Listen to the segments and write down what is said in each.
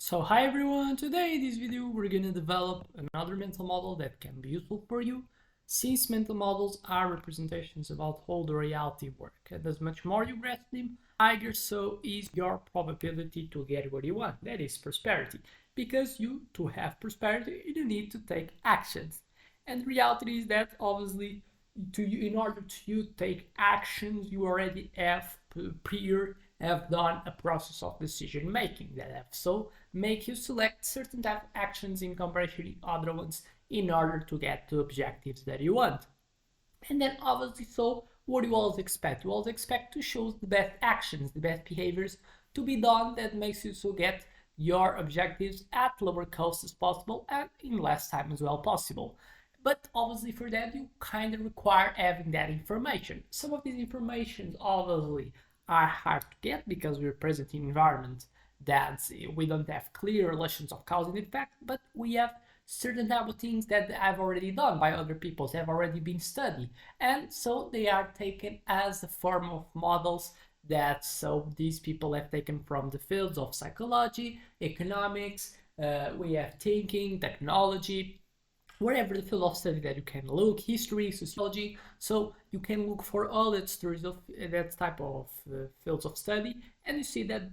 So hi everyone, today in this video we're going to develop another mental model that can be useful for you, since mental models are representations about how the reality works, and as much more you grasp them, higher so is your probability to get what you want, that is prosperity, because to have prosperity you need to take actions, and the reality is that obviously in order to take actions you already have prior have done a process of decision making that have so make you select certain type of actions in comparison to other ones in order to get the objectives that you want. And then obviously so what do you always expect? You always expect to show the best actions, the best behaviors to be done that makes you so get your objectives at lower cost as possible and in less time as well possible. But obviously for that you kind of require having that information. Some of these informations obviously are hard to get because we're present in environment that we don't have clear relations of cause and effect, but we have certain type of things that have already done by other people, have already been studied, and so they are taken as a form of models that so these people have taken from the fields of psychology, economics, we have thinking, technology, wherever the field of study that you can look, history, sociology, so you can look for all that stories of that type of fields of study, and you see that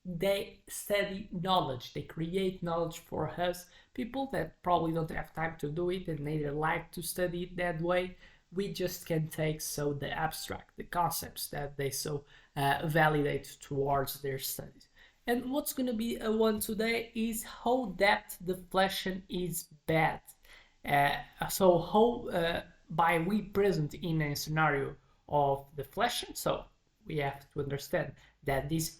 they study knowledge, they create knowledge for us people that probably don't have time to do it and neither like to study it that way. We just can take so the abstract, the concepts that they so validate towards their studies. And what's going to be a one today is how debt deflation is bad. So how by we present in a scenario of deflation, so we have to understand that this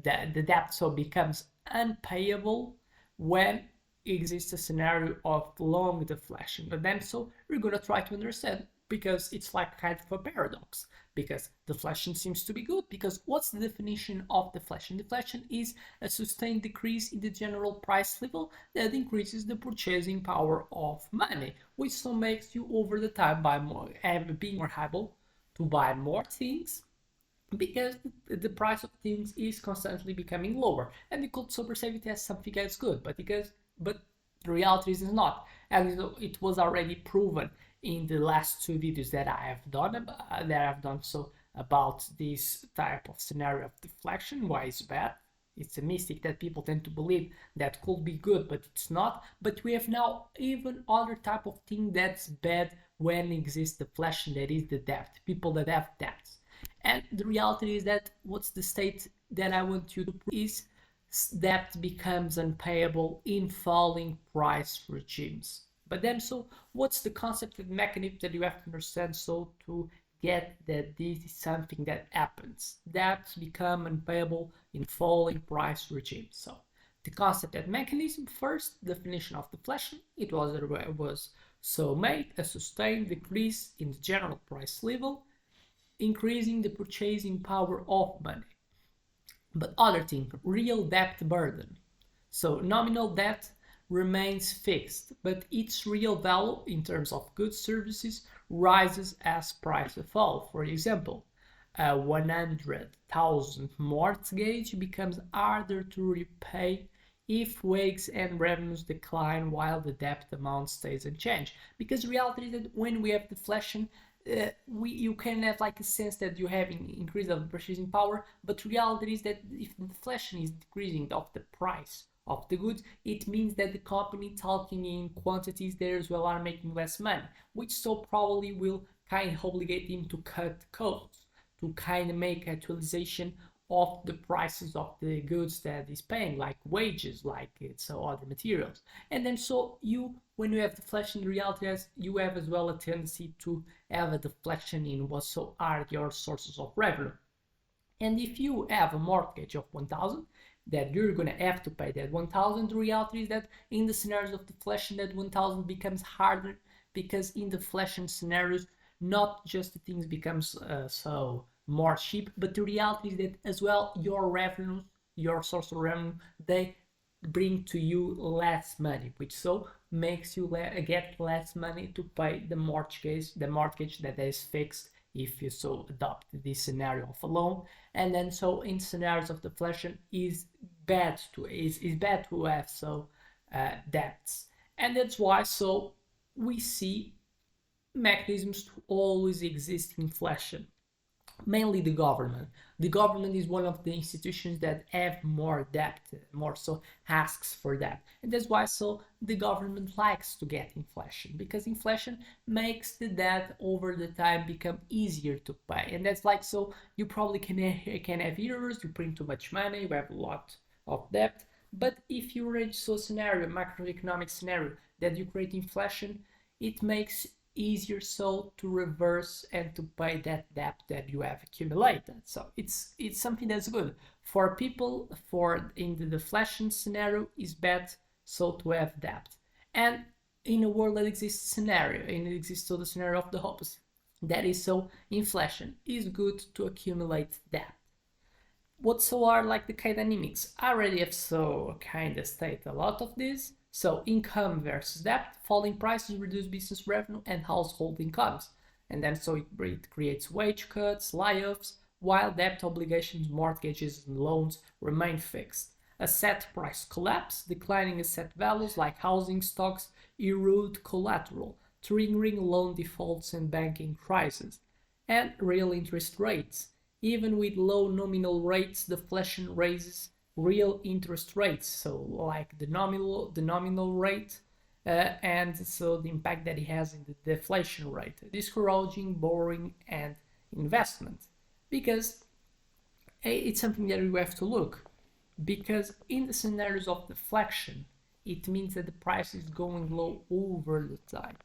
the debt so becomes unpayable when exists a scenario of long deflation. But then so we're going to try to understand, because it's like kind of a paradox, because deflation seems to be good, because what's the definition of deflation? Deflation is a sustained decrease in the general price level that increases the purchasing power of money, which so makes you over the time buy more, being more able to buy more things, because the price of things is constantly becoming lower, and you could so perceive it as something that's good, but the reality is not, and it was already proven in the last two videos that I have done so about this type of scenario of deflection, why it's bad. It's a mistake that people tend to believe that could be good, but it's not. But we have now even other type of thing that's bad when exists deflation, that is the debt, people that have debts. And the reality is that what's the state that I want you to prove is debt becomes unpayable in falling price regimes. But then, so what's the concept and mechanism that you have to understand so to get that this is something that happens? Debts become unpayable in falling price regimes. So the concept and mechanism, first definition of deflation, it was so made a sustained decrease in the general price level, increasing the purchasing power of money. But other thing, real debt burden. So nominal debt remains fixed, but its real value in terms of goods services rises as prices fall. For example, a 100,000 mortgage becomes harder to repay if wages and revenues decline while the debt amount stays unchanged. Because reality is that when we have deflation, you can have like a sense that you have an increase of purchasing power, but reality is that if the deflation is decreasing of the price of the goods, it means that the company talking in quantities there as well are making less money, which so probably will kind of obligate them to cut costs, to kind of make actualization of the prices of the goods that is paying, like wages, like so other materials. And then so when you have deflation, the reality is you have as well a tendency to have a deflection in what so are your sources of revenue. And if you have a mortgage of 1,000 that you're going to have to pay that 1,000, the reality is that in the scenarios of deflation that 1,000 becomes harder, because in deflation scenarios not just the things becomes so more cheap, but the reality is that as well your revenues, your source of revenue, they bring to you less money, which so makes you get less money to pay the mortgage that is fixed if you so adopt this scenario of a loan. And then so in scenarios of deflation is bad to is bad to have debts, and that's why we see mechanisms to always exist inflation, mainly the government. The government is one of the institutions that have more debt, more so asks for debt, and that's why the government likes to get inflation, because inflation makes the debt over the time become easier to pay. And that's you probably can have errors, you print too much money, you have a lot of debt, but if you reach a scenario, macroeconomic scenario, that you create inflation, it makes easier to reverse and to pay that debt that you have accumulated. So it's something that's good for people. For in the deflation scenario, is bad to have debt. And in a world that exists scenario, and it exists the scenario of the opposite, that is inflation is good to accumulate debt. What are like the key dynamics? I already have kind of stated a lot of this. So income versus debt, falling prices reduce business revenue and household incomes. And then it creates wage cuts, layoffs, while debt obligations, mortgages, and loans remain fixed. Asset price collapse, declining asset values like housing stocks erode collateral, triggering loan defaults and banking crises. And real interest rates. Even with low nominal rates, deflation raises real interest rates, so like the nominal rate, and the impact that it has in the deflation rate, discouraging borrowing and investment, because it's something that we have to look, because in the scenarios of deflation, it means that the price is going low over the time,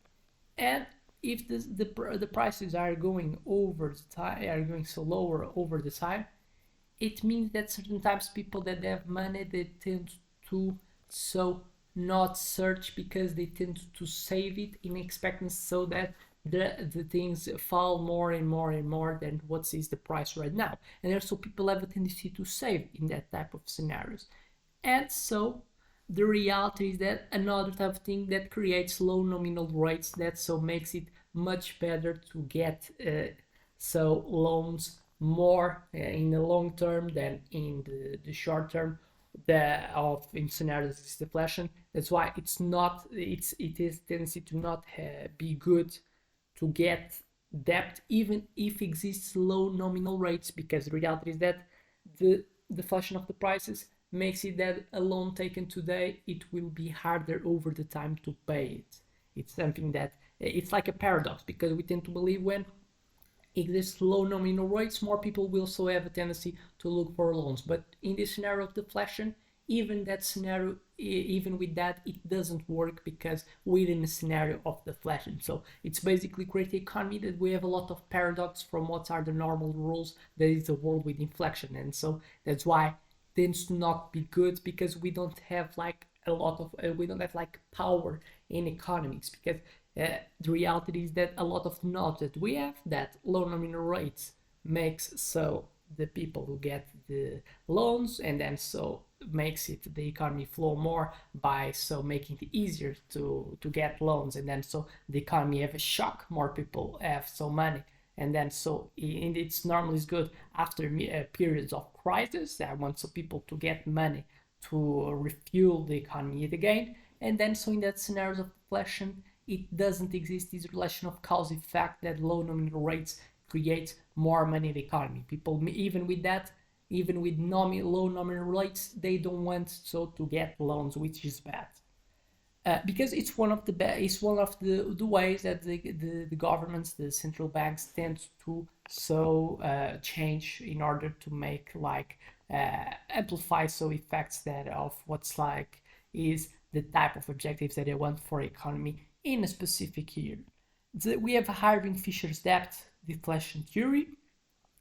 and if the prices are going over the time, are going lower over the time, it means that certain times people that have money, they tend to not search, because they tend to save it in expectancy, so that the things fall more and more and more than what is the price right now. And also people have a tendency to save in that type of scenarios. And the reality is that another type of thing that creates low nominal rates, that makes it much better to get loans more in the long term than in the short term in scenarios of deflation. That's why it is tendency to not be good to get debt even if exists low nominal rates, because the reality is that the deflation of the prices makes it that a loan taken today, it will be harder over the time to pay it. It's something that it's like a paradox, because we tend to believe when exists low nominal rates, more people will have a tendency to look for loans. But in this scenario of deflation, even with that, it doesn't work, because we're in a scenario of deflation. So it's basically create an economy that we have a lot of paradox from what are the normal rules. That is a world with inflation, and that's why it tends to not be good, because we don't have power in economics, because the reality is that a lot of knowledge that we have, that low nominal rates makes the people who get the loans, and then makes it the economy flow more by making it easier to get loans, and then the economy have a shock, more people have money, and then it's normally good after periods of crisis that want people to get money to refuel the economy again. And then in that scenario of deflation, it doesn't exist this relation of cause effect that low nominal rates create more money in the economy. People, even with low nominal rates, they don't want to get loans, which is bad. Because it's one of the ways that the governments, the central banks, tend to change in order to make amplify effects that of what's is the type of objectives that they want for economy in a specific year. We have Irving-Fisher's debt deflation theory.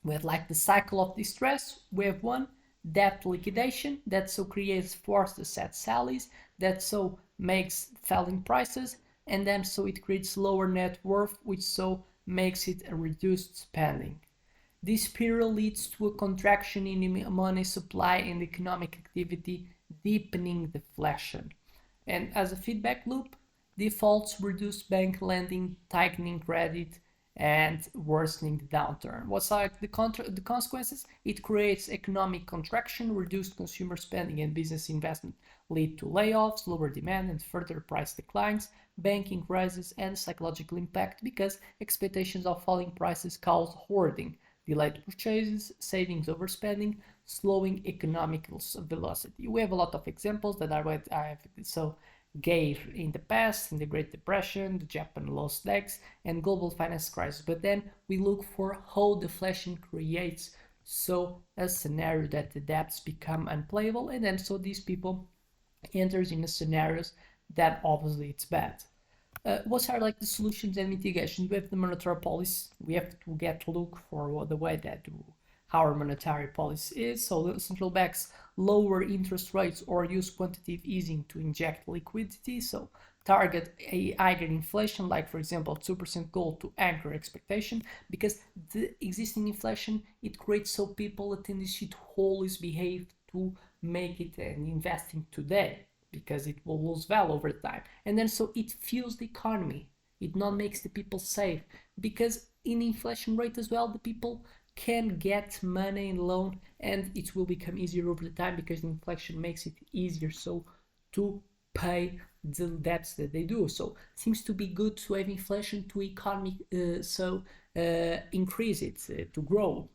We have the cycle of distress. We have one, debt liquidation, that creates forced asset sallies, that makes falling prices, and then it creates lower net worth, which makes it a reduced spending. This spiral leads to a contraction in money supply and economic activity, deepening deflation. And as a feedback loop, defaults reduce bank lending, tightening credit, and worsening the downturn. What's like the consequences? It creates economic contraction, reduced consumer spending and business investment, lead to layoffs, lower demand and further price declines, banking crisis and psychological impact because expectations of falling prices cause hoarding, delayed purchases, savings overspending, slowing economic velocity. We have a lot of examples that I have gave in the past, in the Great Depression, the Japan lost debts, and global finance crisis. But then we look for how deflation creates a scenario that the debts become unplayable, and then so these people enters in a scenarios that obviously it's bad. What are like the solutions and mitigations? We have the monetary policy. We have to get to look for the way that our monetary policy is. So the central banks lower interest rates or use quantitative easing to inject liquidity. So target a higher inflation, like for example 2% goal to anchor expectation, because the existing inflation it creates so people a tendency to always behave to make it and investing today because it will lose value over time, and then so it fuels the economy. It not makes the people save because in inflation rate as well the people can get money and loan, and it will become easier over the time because inflation makes it easier so to pay the debts that they do. So it seems to be good to have inflation to economy increase it to grow.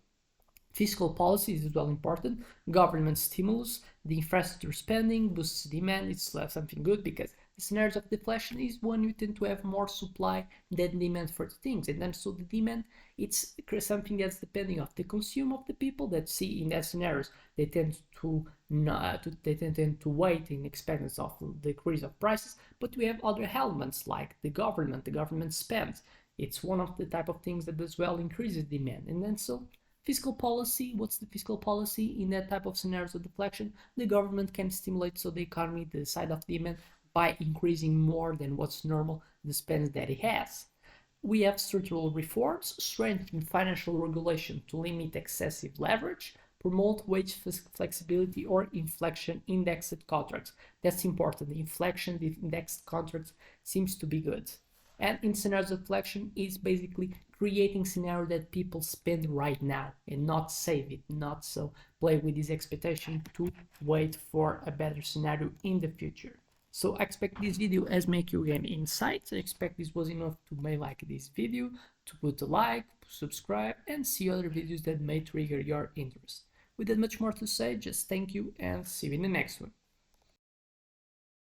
Fiscal policy is as well important. Government stimulus, the infrastructure spending boosts demand. It's something good because the scenarios of deflation is when you tend to have more supply than demand for things, and then so the demand it's something that's depending of the consume of the people that see in that scenarios. They tend to not they tend to wait in expectance of the decrease of prices, but we have other elements like the government spends. It's one of the type of things that as well increases demand, and then so fiscal policy, what's the fiscal policy in that type of scenarios of deflection? The government can stimulate so the economy, the side of demand, by increasing more than what's normal the spends that it has. We have structural reforms, strengthen financial regulation to limit excessive leverage, promote wage flexibility or inflation indexed contracts. That's important. The inflation indexed contracts seems to be good. And in scenarios of deflection is basically creating scenario that people spend right now and not save it, not so play with this expectation to wait for a better scenario in the future. So I expect this video has make you gain insights. I expect this was enough to make like this video, to put a like, subscribe, and see other videos that may trigger your interest. With that much more to say, just thank you and see you in the next one.